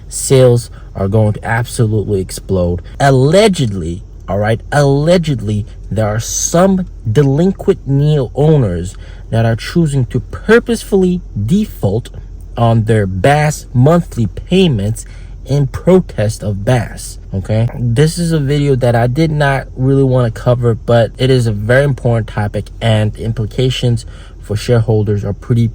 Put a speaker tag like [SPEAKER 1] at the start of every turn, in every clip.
[SPEAKER 1] sales are going to absolutely explode. Allegedly, allegedly, there are some delinquent NIO owners that are choosing to purposefully default on their BAAS monthly payments in protest of BAAS. Okay, this is a video that I did not really want to cover, but it is a very important topic, and the implications for shareholders are pretty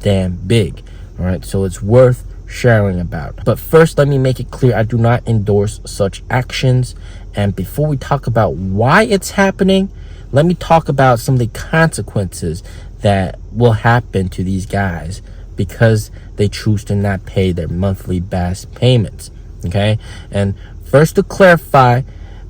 [SPEAKER 1] damn big. All right, so it's worth sharing about. But first, let me make it clear, I do not endorse such actions. And before we talk about why it's happening, let me talk about some of the consequences that will happen to these guys because they choose to not pay their monthly BAAS payments. Okay, and first, to clarify,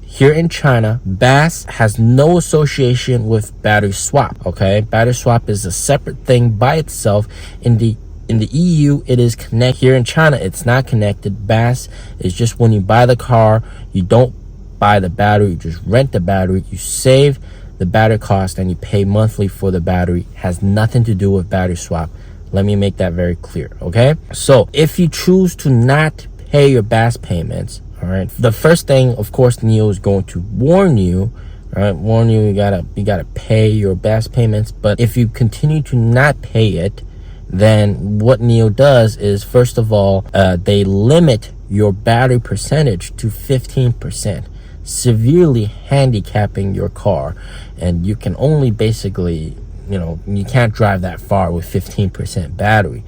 [SPEAKER 1] here in China, BAAS has no association with battery swap. Okay, battery swap is a separate thing by itself. In the EU, it is connected. Here in China, it's not connected. BAAS is just when you buy the car, you don't buy the battery, you just rent the battery, you save the battery cost, and you pay monthly for the battery. It has nothing to do with battery swap. Let me make that very clear, okay? So if you choose to not pay your BAAS payments, all right, the first thing, of course, NIO is going to warn you, all right, you gotta pay your BAAS payments. But if you continue to not pay it, then what NIO does is, first of all, they limit your battery percentage to 15%, severely handicapping your car. And you can only basically, you can't drive that far with 15% battery.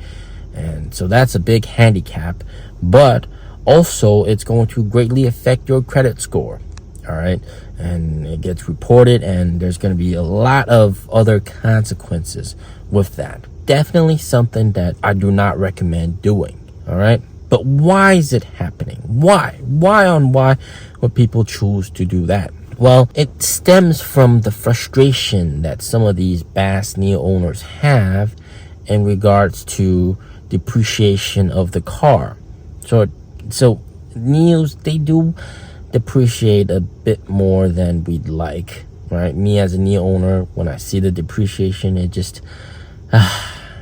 [SPEAKER 1] And so that's a big handicap. But also, it's going to greatly affect your credit score. All right, and it gets reported, and there's going to be a lot of other consequences with that. Definitely something that I do not recommend doing. All right, but why is it happening? Why would people choose to do that? Well, it stems from the frustration that some of these BAAS NIO owners have in regards to depreciation of the car. So NIOs, they do depreciate a bit more than we'd like, right? Me as a NIO owner, when I see the depreciation, it just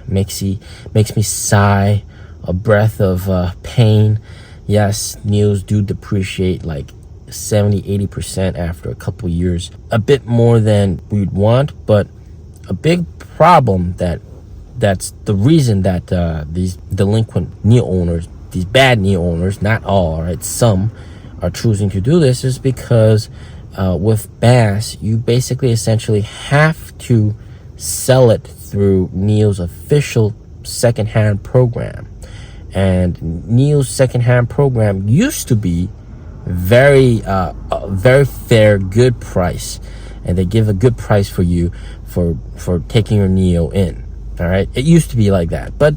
[SPEAKER 1] makes me sigh a breath of pain. Yes, NIOs do depreciate like 70-80% after a couple years, a bit more than we'd want. But a big problem that's the reason that these delinquent NIO owners, these bad NIO owners, not all right, some are choosing to do this, is because with BAAS, you basically essentially have to sell it through NIO's official secondhand program. And NIO's secondhand program used to be very fair, good price, and they give a good price for you for taking your NIO in. All right, it used to be like that, but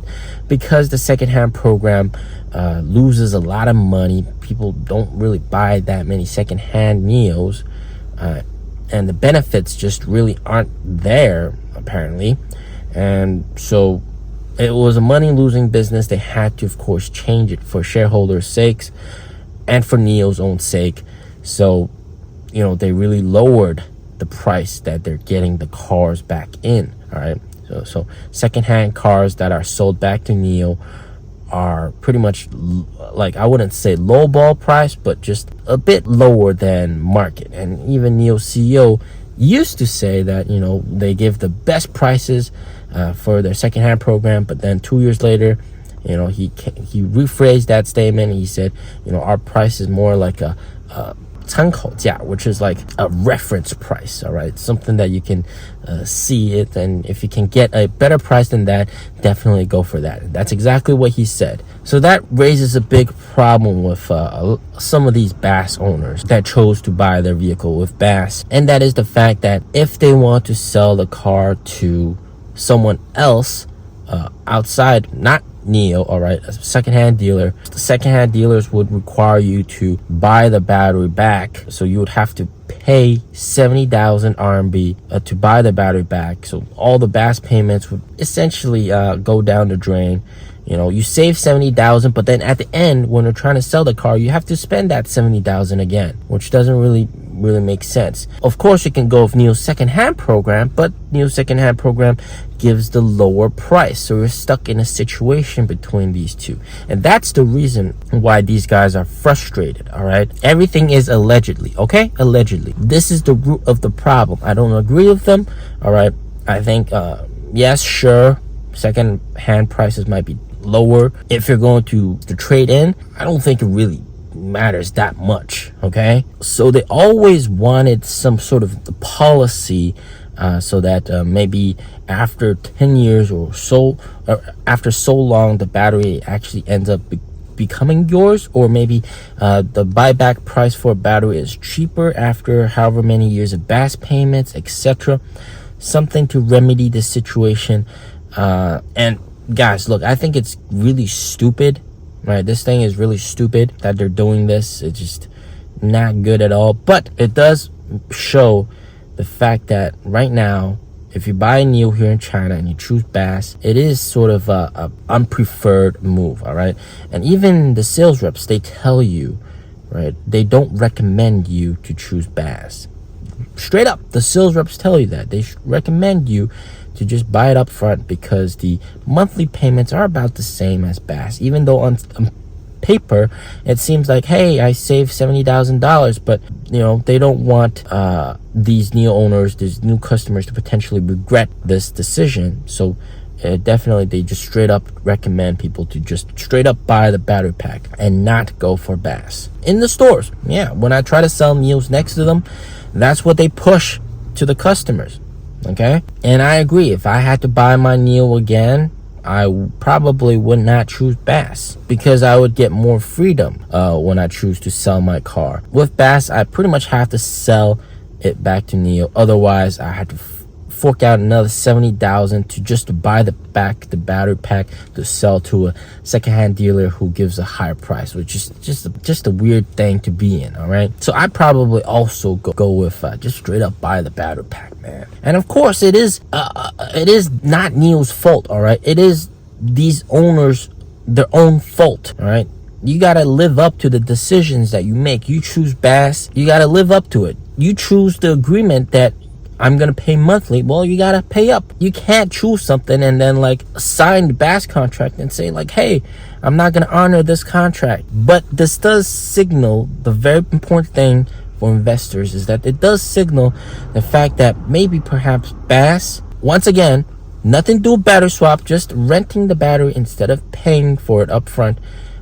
[SPEAKER 1] because the secondhand program loses a lot of money, people don't really buy that many secondhand NIOs, and the benefits just really aren't there apparently. And so it was a money-losing business. They had to, of course, change it for shareholders' sakes and for NIO's own sake. So, they really lowered the price that they're getting the cars back in. All right. So secondhand cars that are sold back to NIO are pretty much, like, I wouldn't say lowball price, but just a bit lower than market. And even NIO CEO used to say that, they give the best prices for their secondhand program, but then 2 years later, he rephrased that statement. And he said, our price is more like a 参考价, which is like a reference price. All right, something that you can see it, and if you can get a better price than that, definitely go for that. And that's exactly what he said. So that raises a big problem with some of these BAAS owners that chose to buy their vehicle with BAAS, and that is the fact that if they want to sell the car to someone else outside, not NIO, all right, a secondhand dealer, the secondhand dealers would require you to buy the battery back. So you would have to pay 70,000 RMB to buy the battery back. So all the BAAS payments would essentially go down the drain. You save 70,000, but then at the end, when you're trying to sell the car, you have to spend that 70,000 again, which doesn't really really make sense. Of course, you can go with NIO's second-hand program, but NIO's second-hand program gives the lower price. So you're stuck in a situation between these two. And that's the reason why these guys are frustrated, all right? Everything is allegedly, okay? Allegedly. This is the root of the problem. I don't agree with them, all right? I think, yes, sure, second-hand prices might be lower. If you're going to trade in, I don't think it really matters that much, okay? So they always wanted some sort of policy so that maybe after 10 years or so, or after so long, the battery actually ends up becoming yours, or maybe the buyback price for a battery is cheaper after however many years of BAAS payments, etc. Something to remedy the situation. And guys, look, I think it's really stupid, right? This thing is really stupid that they're doing this. It's just not good at all. But it does show the fact that right now, if you buy a NIO here in China and you choose BAAS, it is sort of a unpreferred move, all right? And even the sales reps, they tell you, right, they don't recommend you to choose BAAS. Straight up, the sales reps tell you that. They recommend you to just buy it up front because the monthly payments are about the same as BAAS, even though on paper it seems like, hey, I saved $70,000, but you know, they don't want these NIO owners, these new customers, to potentially regret this decision. So definitely they just straight up recommend people to just straight up buy the battery pack and not go for BAAS in the stores. Yeah, when I try to sell NIOs next to them, that's what they push to the customers. Okay, and I agree, if I had to buy my NIO again, I probably would not choose BAAS because I would get more freedom when I choose to sell my car. With BAAS, I pretty much have to sell it back to NIO. Otherwise, I had to fork out another $70,000 to just to buy the battery pack to sell to a secondhand dealer who gives a higher price, which is just a weird thing to be in. All right, so I probably also go with just straight up buy the battery pack, man. And of course, it is not NIO's fault. All right, it is these owners their own fault. All right, you gotta live up to the decisions that you make. You choose BAAS, you gotta live up to it. You choose the agreement that I'm gonna pay monthly. Well, you gotta pay up. You can't choose something and then like sign the BAAS contract and say like, hey, I'm not gonna honor this contract. But this does signal the very important thing for investors, is that it does signal the fact that maybe perhaps BAAS, once again, nothing to do with battery swap, just renting the battery instead of paying for it up front,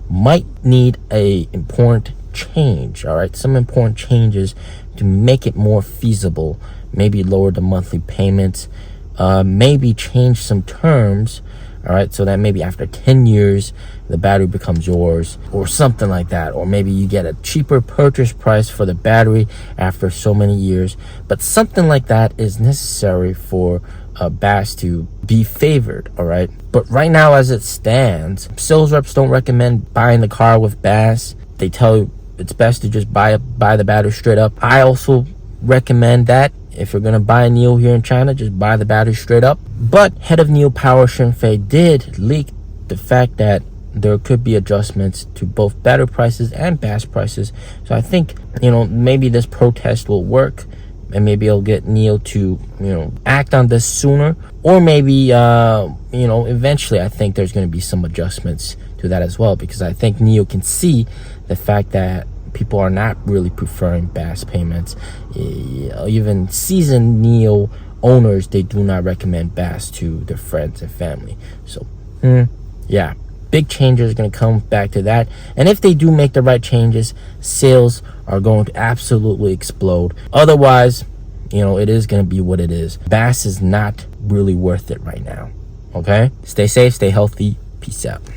[SPEAKER 1] might need a important change. All right, some important changes to make it more feasible. Maybe lower the monthly payments, maybe change some terms, all right, so that maybe after 10 years the battery becomes yours, or something like that. Or maybe you get a cheaper purchase price for the battery after so many years. But something like that is necessary for BAAS to be favored, all right? But right now, as it stands, sales reps don't recommend buying the car with BAAS. They tell you it's best to just buy the battery straight up. I also recommend that. If you're going to buy a NIO here in China, just buy the battery straight up. But head of NIO Power Shenfei did leak the fact that there could be adjustments to both battery prices and BAAS prices. So I think, you know, maybe this protest will work, and maybe it'll get NIO to, you know, act on this sooner. Or maybe, you know, eventually I think there's going to be some adjustments to that as well, because I think NIO can see the fact that people are not really preferring BAAS payments. Even seasoned NIO owners, they do not recommend BAAS to their friends and family. So, yeah, big changes are going to come back to that. And if they do make the right changes, sales are going to absolutely explode. Otherwise, you know, it is going to be what it is. BAAS is not really worth it right now. Okay? Stay safe, stay healthy. Peace out.